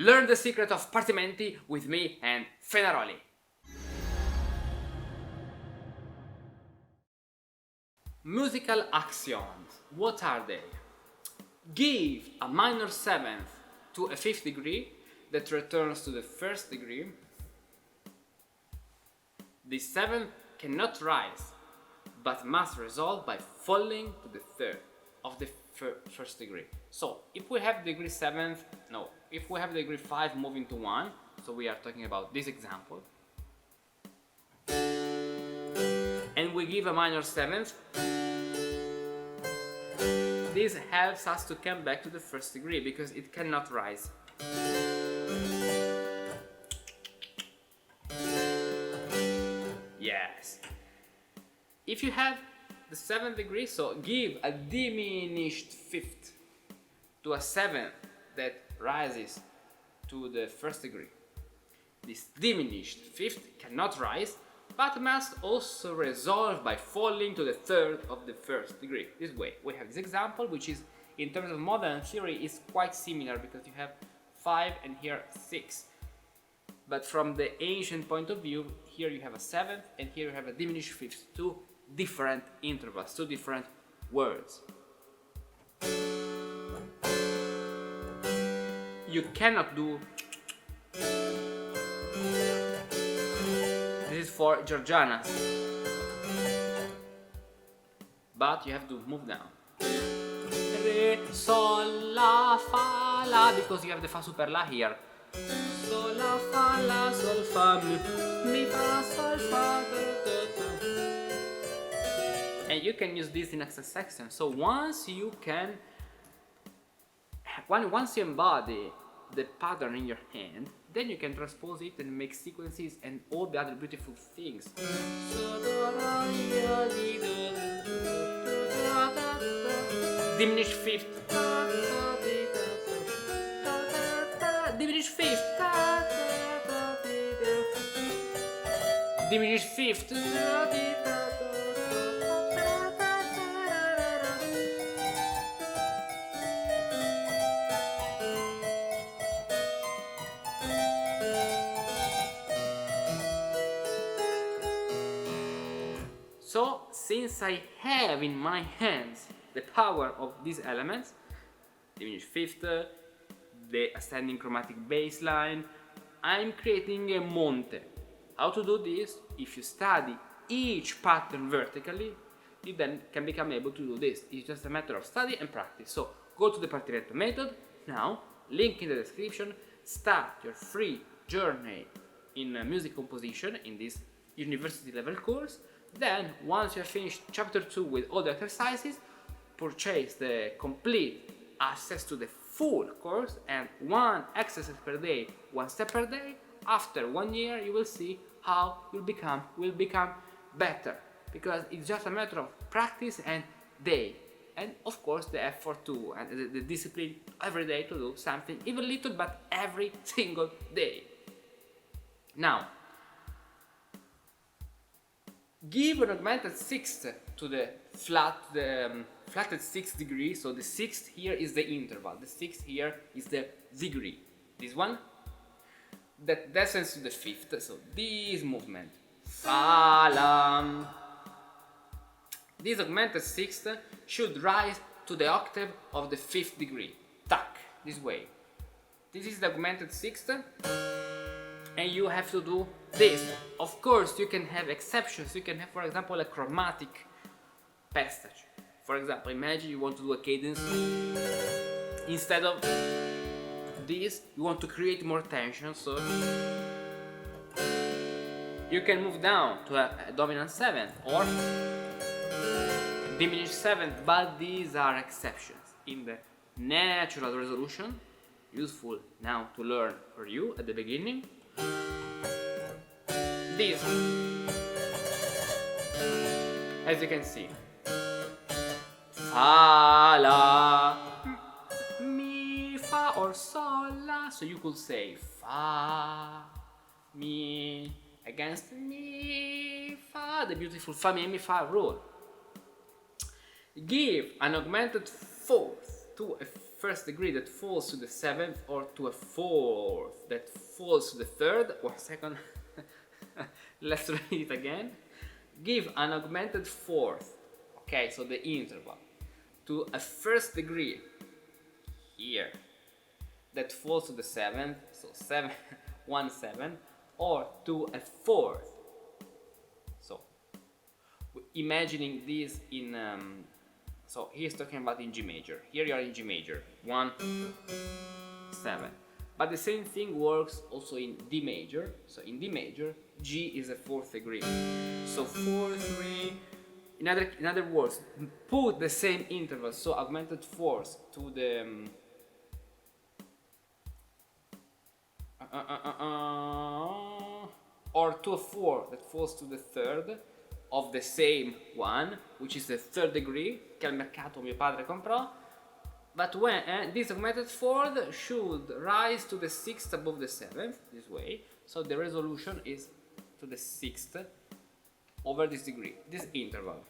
Learn the secret of Partimenti with me and Fenaroli. Musical axioms. What are they? Give a minor seventh to a fifth degree that returns to the first degree. The seventh cannot rise, but must resolve by falling to the third of the first degree. So if we have degree 7th, no, if we have degree 5 moving to 1, so we are talking about this example, and we give a minor 7th, this helps us to come back to the first degree because it cannot rise. Yes. If you have the 7th degree, so give a diminished fifth to a 7th that rises to the first degree. This diminished fifth cannot rise, but must also resolve by falling to the third of the first degree. This way, we have this example, which is, in terms of modern theory, is quite similar because you have 5 and here 6. But from the ancient point of view, here you have a 7th and here you have a diminished fifth, two different intervals, two different words. You cannot do. This is for Georgianas, but you have to move down. Re, sol, la, fa, la, because you have the fa super la here. Sol, la, fa, la, sol, fa, mi, fa, sol, fa, and you can use this in access section. So once you embody the pattern in your hand, then you can transpose it and make sequences and all the other beautiful things. Diminished fifth. Diminished fifth. Diminished fifth. So, since I have in my hands the power of these elements, diminished fifth, the ascending chromatic bass line, I'm creating a monte. How to do this? If you study each pattern vertically, you then can become able to do this. It's just a matter of study and practice. So, go to the Partimento method now, link in the description, start your free journey in music composition in this university level course. Then, once you have finished chapter 2 with all the exercises, purchase the complete access to the full course and one exercise per day, one step per day. After 1 year, you will see how you will become better, because it's just a matter of practice and day, and of course the effort too, and the discipline every day to do something, even little, but every single day. Now, give an augmented sixth to the flatted sixth degree. So the sixth here is the interval, the sixth here is the degree. This one that descends to the fifth. So this movement, fa la. This augmented sixth should rise to the octave of the fifth degree. Tac, this way. This is the augmented sixth. And you have to do this. Of course, you can have exceptions. You can have, for example, a chromatic passage. For example, imagine you want to do a cadence. Instead of this, you want to create more tension, so you can move down to a dominant seventh or diminished seventh, but these are exceptions. In the natural resolution, useful now to learn for you at the beginning, this, as you can see, fa la, mi fa or sol la. So you could say fa mi against mi fa, the beautiful fa mi fa rule. Give an augmented fourth to a first degree that falls to the 7th or to a 4th that falls to the 3rd. 1 second. Let's read it again. Give an augmented 4th, okay, so the interval, to a first degree here that falls to the 7th, so 7 1 7, or to a 4th. So imagining this in so he's talking about in G major. Here you are in G major, 1 7. But the same thing works also in D major. So in D major, G is a 4th degree. So 4 3. In other words, put the same interval, so augmented 4th to the or to a 4 that falls to the 3rd of the same one, which is the 3rd degree che al mercato mio padre comprò. But when this augmented 4th should rise to the 6th above the 7th, this way, so the resolution is to the 6th over this degree, this interval.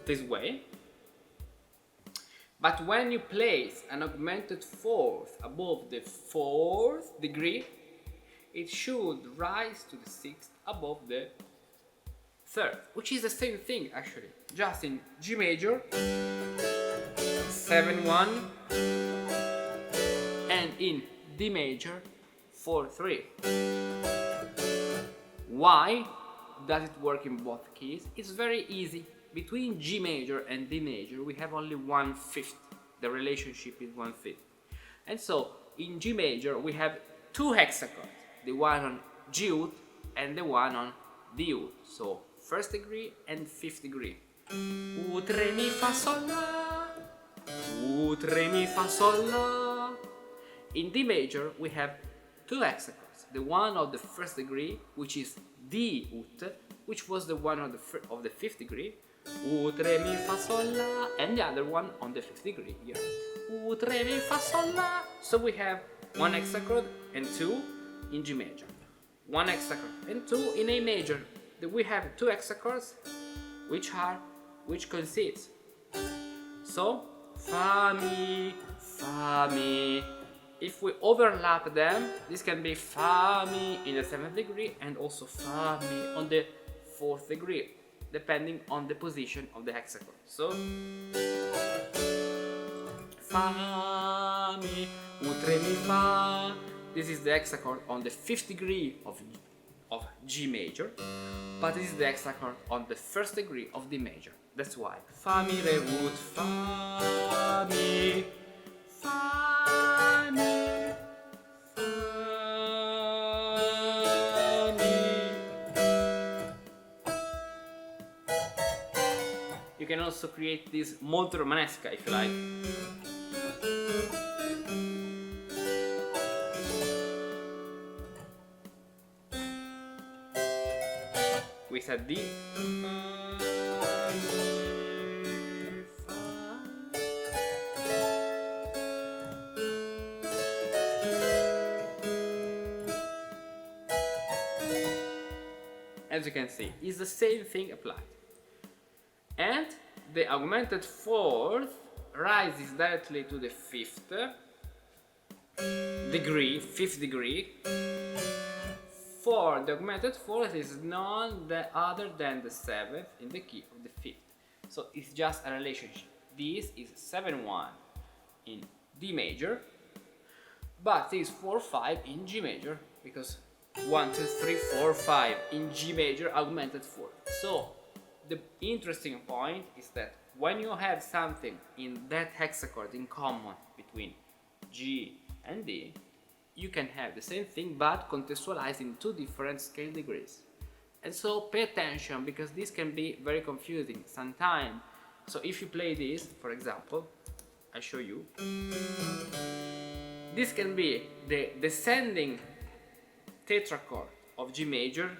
This way. But when you place an augmented 4th above the 4th degree, it should rise to the 6th above the 3rd, which is the same thing actually, just in G major, 7 1, and in D major, 4 3. Why does it work in both keys? It's very easy. Between G major and D major we have only 1/5. The relationship is 1/5. And so in G major we have two hexachords, the one on G ut and the one on D ut. So 1st degree and 5th degree. Ut re mi fa sol la. Ut re mi fa sol la. In D major we have two hexachords, the one of the 1st degree, which is D ut, which was the one of the 5th degree, ut re mi fa sol la, and the other one on the 5th degree here, ut re mi fa sol la. So we have one hexachord and two in G major, one hexachord and two in A major. We have two hexachords which consist. So fa mi, fa mi. If we overlap them, this can be fa mi in the 7th degree and also fa mi on the 4th degree, depending on the position of the hexachord. So fa mi, ut re mi fa. This is the hexachord on the 5th degree of G major, but this is the hexachord on the 1st degree of D major. That's why fa mi re ut fa mi, fa mi, fa mi. You can also create this molto romanesca if you like. With a D. As you can see, it's the same thing applied. And the augmented 4th rises directly to the 5th degree. For the augmented 4th is none other than the 7th in the key of the 5th. So it's just a relationship. This is 7-1 in D major, but this is 4-5 in G major, because 1, 2, 3, 4, 5 in G major augmented 4th. So the interesting point is that when you have something in that hexachord in common between G and D, you can have the same thing but contextualized in two different scale degrees. And so pay attention, because this can be very confusing sometimes. So if you play this, for example, I show you, this can be the descending tetrachord of G major,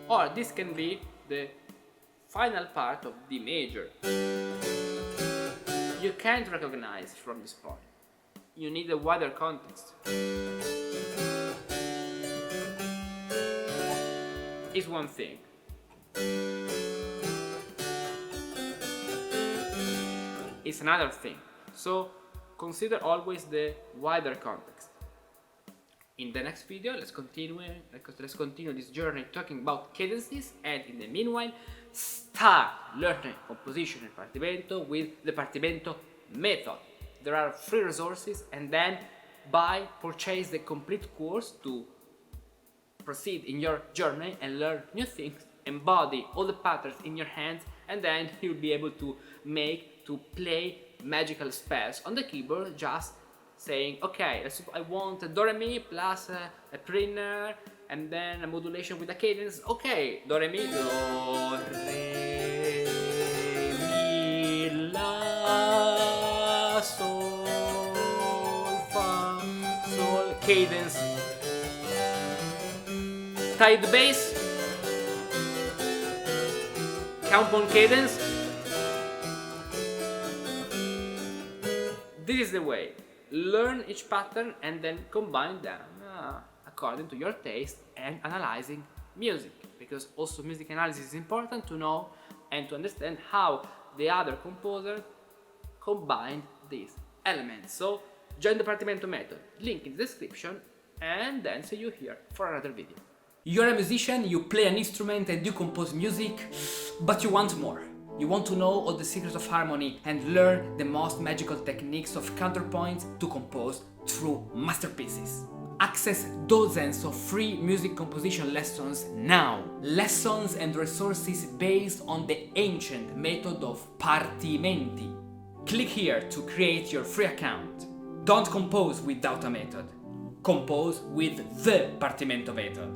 or this can be the final part of D major. You can't recognize from this point. You need a wider context. is one thing. It's another thing. So consider always the wider context. In the next video, let's continue this journey talking about cadences, and in the meanwhile, start learning composition and Partimento with the Partimento method. There are free resources, and then purchase the complete course to proceed in your journey and learn new things, embody all the patterns in your hands, and then you'll be able to play magical spells on the keyboard, just saying, okay, I want a do re mi plus a primer and then a modulation with a cadence. Okay, do re mi, do re mi la sol fa sol, cadence, tied bass, counterpoint cadence. This is the way. Learn each pattern and then combine them according to your taste and analyzing music, because also music analysis is important to know and to understand how the other composer combined these elements. So join the Partimento method, link in the description, and then see you here for another video. You're a musician, you play an instrument and you compose music, but you want more. You want to know all the secrets of harmony and learn the most magical techniques of counterpoint to compose true masterpieces. Access dozens of free music composition lessons now. Lessons and resources based on the ancient method of Partimenti. Click here to create your free account. Don't compose without a method. Compose with the Partimento method.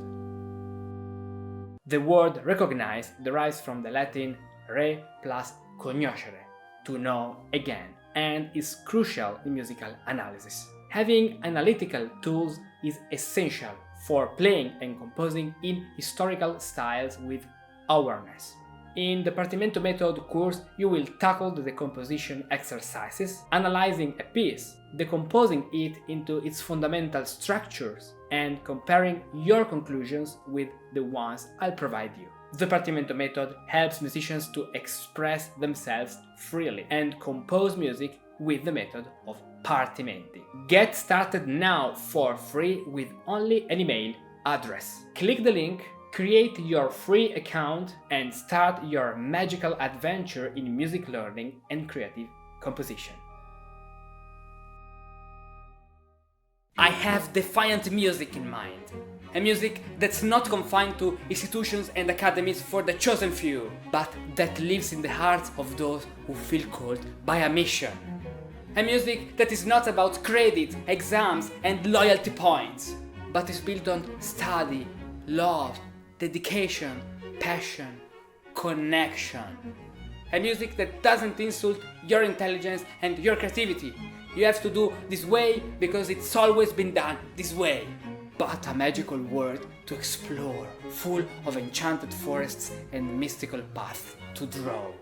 The word recognize derives from the Latin re plus conoscere, to know again, and is crucial in musical analysis. Having analytical tools is essential for playing and composing in historical styles with awareness. In the Partimento method course, you will tackle the composition exercises, analyzing a piece, decomposing it into its fundamental structures, and comparing your conclusions with the ones I'll provide you. The Partimento method helps musicians to express themselves freely and compose music with the method of Partimenti. Get started now for free with only an email address. Click the link, create your free account, and start your magical adventure in music learning and creative composition. I have defiant music in mind. A music that's not confined to institutions and academies for the chosen few, but that lives in the hearts of those who feel called by a mission. A music that is not about credit, exams and loyalty points, but is built on study, love, dedication, passion, connection. A music that doesn't insult your intelligence and your creativity. You have to do this way because it's always been done this way. But a magical world to explore, full of enchanted forests and mystical paths to draw.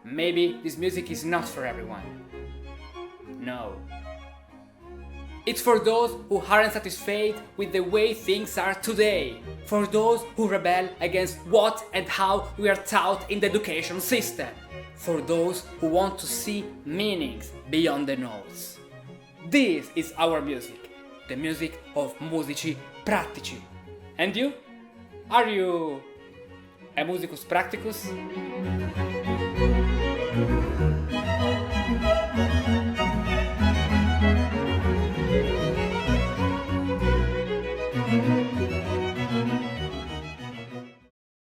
Maybe this music is not for everyone. No. It's for those who aren't satisfied with the way things are today. For those who rebel against what and how we are taught in the education system. For those who want to see meanings beyond the notes. This is our music. The music of musici pratici. And you? Are you a musicus practicus?